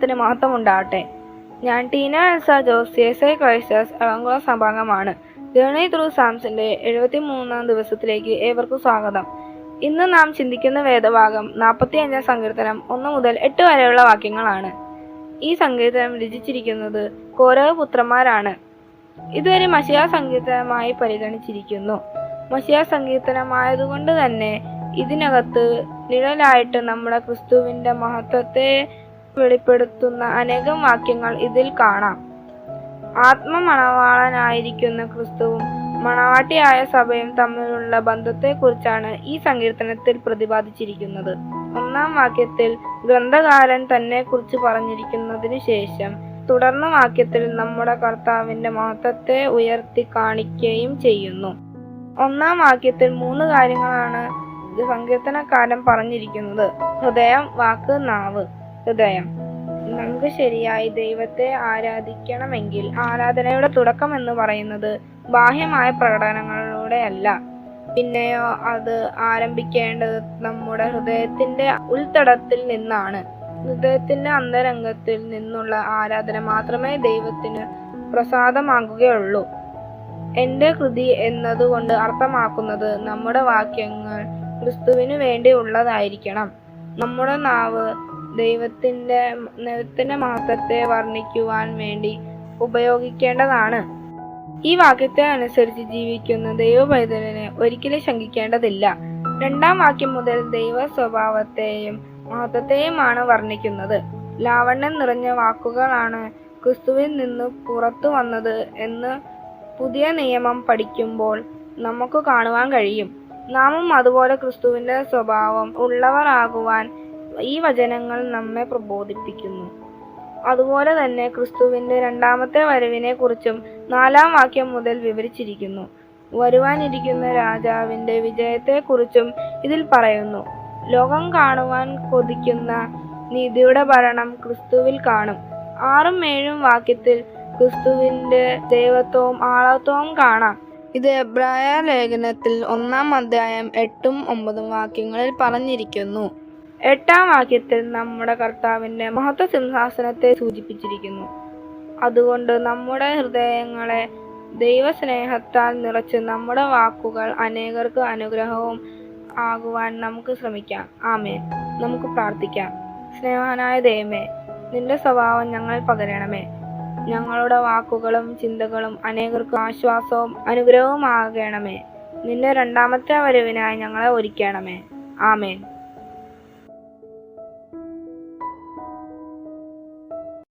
നാമത്തിന് മഹത്വമുണ്ടാകട്ടെ. ഞാൻ ടീന എൽസ ജോസ്, CSI ക്രൈസ്റ്റേഴ്സ് എളംകുളം സഭാംഗമാണ്. ജേർണി ത്രൂ സാംസിന്റെ 73-ാം ദിവസത്തിലേക്ക് ഏവർക്കും സ്വാഗതം. ഇന്ന് നാം ചിന്തിക്കുന്ന വേദഭാഗം 45-ാം സങ്കീർത്തനം 1 മുതൽ 8 വരെയുള്ള വാക്യങ്ങളാണ്. ഈ സങ്കീർത്തനം രചിച്ചിരിക്കുന്നത് കോരഹ് പുത്രന്മാരാണ്. ഇതൊരു മശിഹാ സങ്കീർത്തനമായി പരിഗണിച്ചിരിക്കുന്നു. മശിഹാ സങ്കീർത്തനമായതുകൊണ്ട് തന്നെ ഇതിനകത്ത് നിഴലായിട്ട് നമ്മുടെ ക്രിസ്തുവിന്റെ മഹത്വത്തെ വെളിപ്പെടുത്തുന്ന അനേകം വാക്യങ്ങൾ ഇതിൽ കാണാം. ആത്മമണവാളനായിരിക്കുന്ന ക്രിസ്തുവും മണവാട്ടിയായ സഭയും തമ്മിലുള്ള ബന്ധത്തെക്കുറിച്ചാണ് ഈ സങ്കീർത്തനത്തിൽ പ്രതിപാദിച്ചിരിക്കുന്നത്. 1-ാം വാക്യത്തിൽ ഗ്രന്ഥകാരൻ തന്നെ കുറിച്ച് പറഞ്ഞിരിക്കുന്നതിന് ശേഷം തുടർന്ന വാക്യത്തിൽ നമ്മുടെ കർത്താവിന്റെ മഹത്വത്തെ ഉയർത്തി കാണിക്കുകയും ചെയ്യുന്നു. 1-ാം വാക്യത്തിൽ 3 കാര്യങ്ങളാണ് സങ്കീർത്തനക്കാരൻ പറഞ്ഞിരിക്കുന്നത്: ഹൃദയം, വാക്ക്, നാവ്. ഹൃദയം. നമുക്ക് ശരിയായി ദൈവത്തെ ആരാധിക്കണമെങ്കിൽ ആരാധനയുടെ തുടക്കം എന്ന് പറയുന്നത് ബാഹ്യമായ പ്രകടനങ്ങളിലൂടെയല്ല. പിന്നെയോ അത് ആരംഭിക്കേണ്ടത് നമ്മുടെ ഹൃദയത്തിന്റെ ഉൾത്തടത്തിൽ നിന്നാണ്. ഹൃദയത്തിന്റെ അന്തരംഗത്തിൽ നിന്നുള്ള ആരാധന മാത്രമേ ദൈവത്തിന് പ്രസാദമാകുകയുള്ളൂ. എന്റെ കൃതി എന്നതുകൊണ്ട് അർത്ഥമാക്കുന്നത് നമ്മുടെ വാക്യങ്ങൾ ക്രിസ്തുവിനു വേണ്ടി ഉള്ളതായിരിക്കണം. നമ്മുടെ നാവ് ദൈവത്തിന്റെ മഹത്വത്തെ വർണ്ണിക്കുവാൻ വേണ്ടി ഉപയോഗിക്കേണ്ടതാണ്. ഈ വാക്യത്തെ അനുസരിച്ച് ജീവിക്കുന്ന ദൈവപൈതലിനെ ഒരിക്കലും ശങ്കിക്കേണ്ടതില്ല. 2-ാം വാക്യം മുതൽ ദൈവ സ്വഭാവത്തെയും മഹത്വത്തെയുമാണ് വർണ്ണിക്കുന്നത്. ലാവണ്യം നിറഞ്ഞ വാക്കുകളാണ് ക്രിസ്തുവിൽ നിന്ന് പുറത്തു വന്നത് എന്ന് പുതിയ നിയമം പഠിക്കുമ്പോൾ നമുക്ക് കാണുവാൻ കഴിയും. നാമും അതുപോലെ ക്രിസ്തുവിന്റെ സ്വഭാവം ഉള്ളവരാകുവാൻ ഈ വചനങ്ങൾ നമ്മെ പ്രബോധിപ്പിക്കുന്നു. അതുപോലെ തന്നെ ക്രിസ്തുവിന്റെ 2-ാമത്തെ വരവിനെ കുറിച്ചും 4-ാം വാക്യം മുതൽ വിവരിച്ചിരിക്കുന്നു. വരുവാനിരിക്കുന്ന രാജാവിന്റെ വിജയത്തെക്കുറിച്ചും ഇതിൽ പറയുന്നു. ലോകം കാണുവാൻ കൊതിക്കുന്ന നീതിയുടെ ഭരണം ക്രിസ്തുവിൽ കാണും. 6-ഉം 7-ഉം വാക്യത്തിൽ ക്രിസ്തുവിന്റെ ദൈവത്വവും ആളത്വവും കാണാം. ഇത് എബ്രായ ലേഖനത്തിൽ 1-ാം അധ്യായം 8-ഉം 9-ഉം വാക്യങ്ങളിൽ പറഞ്ഞിരിക്കുന്നു. 8-ാം വാക്യത്തിൽ നമ്മുടെ കർത്താവിന്റെ മഹത്വ സിംഹാസനത്തെ സൂചിപ്പിച്ചിരിക്കുന്നു. അതുകൊണ്ട് നമ്മുടെ ഹൃദയങ്ങളെ ദൈവസ്നേഹത്താൽ നിറച്ച് നമ്മുടെ വാക്കുകൾ അനേകർക്ക് അനുഗ്രഹവും ആകുവാൻ നമുക്ക് ശ്രമിക്കാം. ആമേൻ. നമുക്ക് പ്രാർത്ഥിക്കാം. സ്നേഹവാനായ ദൈവമേ, നിന്റെ സ്വഭാവം ഞങ്ങൾ പകരണമേ. ഞങ്ങളുടെ വാക്കുകളും ചിന്തകളും അനേകർക്ക് ആശ്വാസവും അനുഗ്രഹവും ആകണമേ. നിന്റെ 2-ാമത്തെ വരവിനായി ഞങ്ങളെ ഒരുക്കണമേ. ആമേൻ.